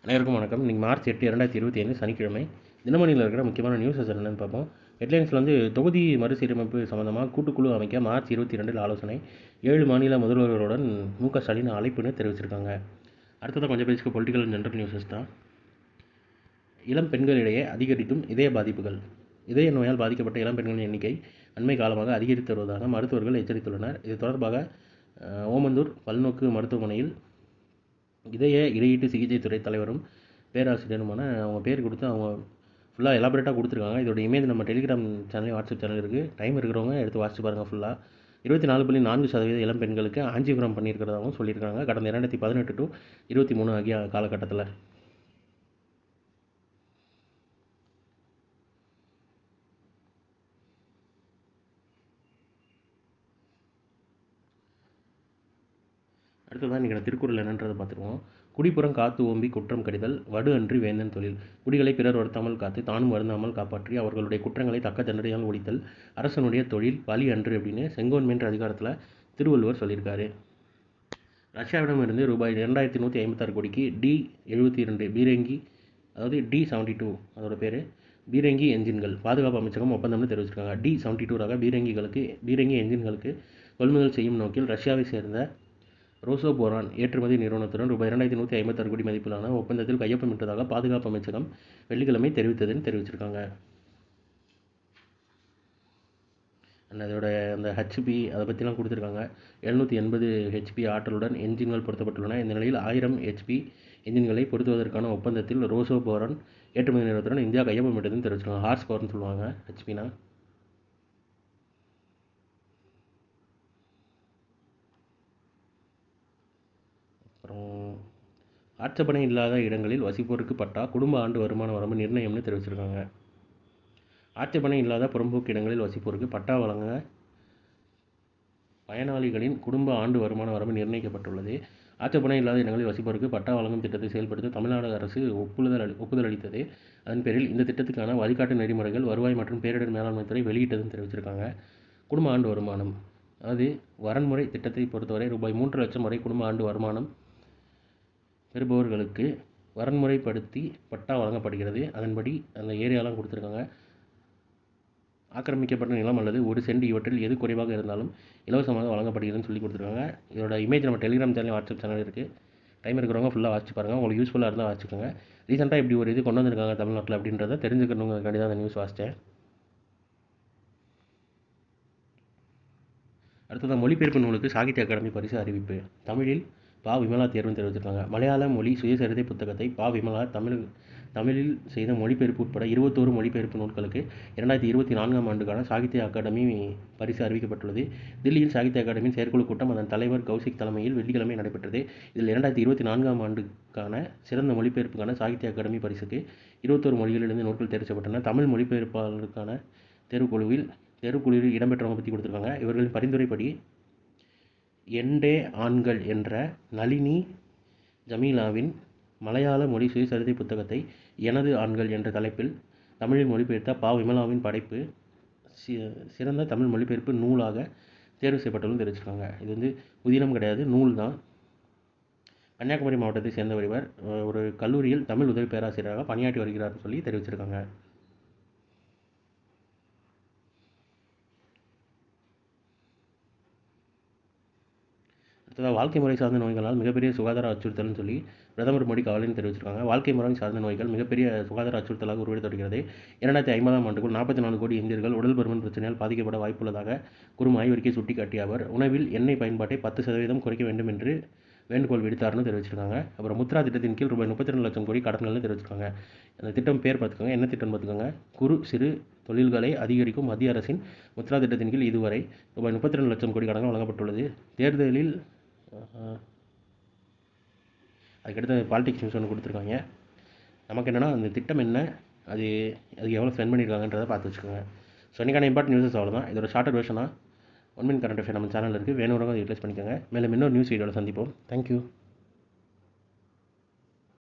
அனைவருக்கும் வணக்கம். இன்றைக்கி மார்ச் 8, 2025 சனிக்கிழமை. தினமணியில் இருக்கிற முக்கியமான நியூஸஸ் என்னென்னு பார்ப்போம். ஹெட்லைன்ஸில் தொகுதி மறுசீரமைப்பு சம்மந்தமாக கூட்டுக்குழு அமைக்க மார்ச் 22 ஆலோசனை. 7 மாநில முதல்வர்களுடன் மு.க. ஸ்டாலின் அழைப்புன்னு தெரிவிச்சிருக்காங்க. அடுத்ததாக கொஞ்சம் பேருக்கு பொலிட்டிக்கல் அண்ட் ஜென்ரல் நியூஸஸ் தான். இளம் பெண்களிடையே அதிகரித்தும் இதய பாதிப்புகள். இதய நோயால் பாதிக்கப்பட்ட இளம் பெண்களின் எண்ணிக்கை அண்மை காலமாக அதிகரித்து வருவதாக மருத்துவர்கள் எச்சரித்துள்ளனர். இது தொடர்பாக ஓமந்தூர் பல்நோக்கு மருத்துவமனையில் இதய இடையீட்டு சிகிச்சை துறை தலைவரும் பேராசிரியருமான அவங்க பேர் கொடுத்து அவங்க ஃபுல்லாக எலாபரேட்டாக கொடுத்துருக்காங்க. இதோட இமேஜ் நம்ம டெலிகிராம் சேனல், வாட்ஸ்அப் சேனல் இருக்குது. டைம் இருக்கிறவங்க எடுத்து வாட்சி பாருங்கள். ஃபுல்லாக 24.4% இளம் பெண்களுக்கு ஆஞ்சியோகிராம் பண்ணியிருக்கிறதாகவும் சொல்லியிருக்காங்க. கடந்த 2018 to 23 ஆகிய காலகட்டத்தில். அடுத்ததான் இன்றைக்கி திருக்குறள் என்னன்றதை பார்த்துருவோம். குடிப்புறம் காத்து ஓம்பி குற்றம் கடிதல் வடு அன்றி வேந்தன் தொழில். குடிகளை பிறர் வருத்தாமல் காத்து தானும் வருந்தாமல் காப்பாற்றி அவர்களுடைய குற்றங்களை தக்க தண்டனையால் ஒழித்தல் அரசனுடைய தொழில், பலி அன்று அப்படின்னு செங்கோன்மைன்ற அதிகாரத்தில் திருவள்ளுவர் சொல்லியிருக்காரு. ரஷ்யாவிடமிருந்து ரூபாய் 2156 கோடிக்கு D-72 பீரங்கி, அதாவது D-72 அதோட பேர் பீரங்கி என்ஜின்கள் பாதுகாப்பு அமைச்சகம் ஒப்பந்தம்னு தெரிவிச்சிருக்காங்க. D-72 ரக பீரங்கி என்ஜின்களுக்கு கொள்முதல் செய்யும் நோக்கில் ரஷ்யாவை சேர்ந்த ரோசோபோரான் ஏற்றுமதி நிறுவனத்துடன் ரூபாய் 2156 கோடி மதிப்பிலான ஒப்பந்தத்தில் கையொப்பமிட்டதாக பாதுகாப்பு அமைச்சகம் வெள்ளிக்கிழமை தெரிவித்ததுன்னு தெரிவிச்சிருக்காங்க. அதோட அந்த ஹெச்பி அதை பற்றிலாம் கொடுத்துருக்காங்க. 780 ஹெச்பி ஆற்றலுடன் என்ஜின்கள் பொருத்தப்பட்டுள்ளன. இந்த நிலையில் 1000 ஹெச்பி என்ஜின்களை பொருத்துவதற்கான ஒப்பந்தத்தில் ரோசோபோரான் ஏற்றுமதி நிறுவனத்துடன் இந்தியா கையொப்பமிட்டதுன்னு தெரிவிச்சிருக்காங்க. ஹார்ஸ் பவர்னு சொல்லுவாங்க ஹெச்பினா. அப்புறம் ஆட்சேபனை இல்லாத இடங்களில் வசிப்போருக்கு பட்டா குடும்ப ஆண்டு வருமான வரம்பு நிர்ணயம்னு தெரிவிச்சிருக்காங்க. ஆட்சேபனை இல்லாத புறம்போக்கு இடங்களில் வசிப்போருக்கு பட்டா வழங்க பயனாளிகளின் குடும்ப ஆண்டு வருமான வரம்பு நிர்ணயிக்கப்பட்டுள்ளது. ஆட்சேபனை இல்லாத இடங்களில் வசிப்போருக்கு பட்டா வழங்கும் திட்டத்தை செயல்படுத்த தமிழ்நாடு அரசு ஒப்புதல் அளித்தது. அதன் பேரில் இந்த திட்டத்துக்கான வழிகாட்டு நெறிமுறைகள் வருவாய் மற்றும் பேரிடர் மேலாண்மை துறை வெளியிட்டதுன்னு தெரிவிச்சிருக்காங்க. குடும்ப ஆண்டு வருமானம், அதாவது வரன்முறை திட்டத்தை பொறுத்தவரை ரூபாய் 3 லட்சம் வரை குடும்ப ஆண்டு வருமானம் பெறுபவர்களுக்கு வரன்முறைப்படுத்தி பட்டா வழங்கப்படுகிறது. அதன்படி அந்த ஏரியாலாம் கொடுத்துருக்காங்க. ஆக்கிரமிக்கப்பட்ட நிலம் அல்லது 1 சென்ட் இவற்றில் எது குறைவாக இருந்தாலும் இலவசமாக வழங்கப்படுகிறதுன்னு சொல்லி கொடுத்துருக்காங்க. இதோட இமேஜ் நம்ம டெலிகிராம் சேனல், வாட்ஸ்அப் சேனல் இருக்குது. டைம் இருக்கிறவங்க ஃபுல்லாக வாட்சி பாருங்கள். உங்களுக்கு யூஸ்ஃபுல்லாக இருந்தால் வாட்சிக்கோங்க. ரீசெண்டாக இப்படி ஒரு இது கொண்டு வந்திருக்காங்க தமிழ்நாட்டில் அப்படின்றத தெரிஞ்சுக்கணுங்கிறதுக்காண்டி தான் அந்த நியூஸ் வாசித்தேன். அடுத்ததாக மொழிபெயர்ப்பு நூலுக்கு சாகித்ய அகாடமி பரிசு அறிவிப்பு. தமிழில் பா. விமலா தேர்வுன்னு தெரிவித்திருக்காங்க. மலையாள மொழி சுயசரிதை புத்தகத்தை பா. விமலா தமிழில் செய்த மொழிபெயர்ப்பு உட்பட 21 மொழிபெயர்ப்பு நூல்களுக்கு 2024ஆம் ஆண்டுக்கான சாகித்ய அகாடமி பரிசு அறிவிக்கப்பட்டுள்ளது. தில்லியில் சாகித்ய அகாடமியின் செயற்குழு கூட்டம் அதன் தலைவர் கௌசிக் தலைமையில் வெள்ளிக்கிழமை நடைபெற்றது. இதில் 2024ஆம் ஆண்டுக்கான சிறந்த மொழிபெயர்ப்புக்கான சாகித்ய அகாடமி பரிசுக்கு 21 மொழிகளிலிருந்து நூல்கள் தேர்வு செய்யப்பட்டன. தமிழ் மொழிபெயர்ப்பாளருக்கான தேர்வுக்குழுவில் இடம்பெற்றவங்க பற்றி கொடுத்துருக்காங்க. இவர்களின் பரிந்துரைப்படி எண்டே ஆண்கள் என்ற நளினி ஜமீலாவின் மலையாள மொழி சுயசரிதை புத்தகத்தை எனது ஆண்கள் என்ற தலைப்பில் தமிழில் மொழிபெயர்த்த பா. விமலாவின் படைப்பு சிறந்த தமிழ் மொழிபெயர்ப்பு நூலாக தேர்வு செய்யப்பட்டதும் தெரிவிச்சிருக்காங்க. இது புதினம் கிடையாது, நூல் தான். கன்னியாகுமரி மாவட்டத்தை சேர்ந்த இவர் ஒரு கல்லூரியில் தமிழ் உதவி பேராசிரியராக பணியாற்றி வருகிறார்னு சொல்லி தெரிவிச்சிருக்காங்க. அடுத்ததாக வாழ்க்கை முறை சார்ந்த நோய்களால் மிகப்பெரிய சுகாதார அச்சுறுத்தல்னு சொல்லி பிரதமர் மோடி கவலைன்னு தெரிவிச்சிருக்காங்க. வாழ்க்கை முறை சார்ந்த நோய்கள் மிகப்பெரிய சுகாதார அச்சுறுத்தலாக உருவெடுத்து வருகிறது. 2050ஆம் ஆண்டுக்குள் 44 கோடி இந்தியர்கள் உடல் பருமன் பிரச்சனையால் பாதிக்கப்பட வாய்ப்புள்ளதாக கூறும் ஆய்வறிக்கை சுட்டிக்காட்டிய அவர் உணவில் எண்ணெய் பயன்பாட்டை 10% குறைக்க வேண்டும் என்று வேண்டுகோள் விடுத்தார்னு தெரிவிச்சிருக்காங்க. அப்புறம் முத்ரா திட்டத்தின் கீழ் ரூபாய் 32 லட்சம் கோடி கடன்கள்னு தெரிவிச்சிருக்காங்க. அந்த திட்டம் பேர் பார்த்துக்கோங்க, என்ன திட்டம் பார்த்துக்கோங்க. குறு சிறு தொழில்களை அதிகரிக்கும் மத்திய அரசின் முத்ரா திட்டத்தின் கீழ் இதுவரை ரூபாய் 32 லட்சம் கோடி கடன்கள் வழங்கப்பட்டுள்ளது. தேர்தலில் அதுக்கடுத்து பாலிடிக்ஸ் நியூஸ் ஒன்று கொடுத்துருக்காங்க. நமக்கு என்னென்னா அந்த திட்டம் என்ன, அதுக்கு எவ்வளோ ஸ்பெண்ட் பண்ணியிருக்காங்கன்றதை பார்த்து வச்சுக்கோங்க. ஸோ இன்றைக்கான இம்பார்ட்டன்ட் நியூஸஸ் அவ்வளோதான். இதோட ஷார்ட்டர் வெர்ஷனாக 1 மினிட் கரண்ட் அஃபேர் நம்ம சேனலில் இருக்குது. வேணும்னு அதை யூட்டிலைஸ் பண்ணிக்கோங்க. மேலும் இன்னொரு நியூஸ் வீடியோவில் சந்திப்போம். தேங்க்யூ.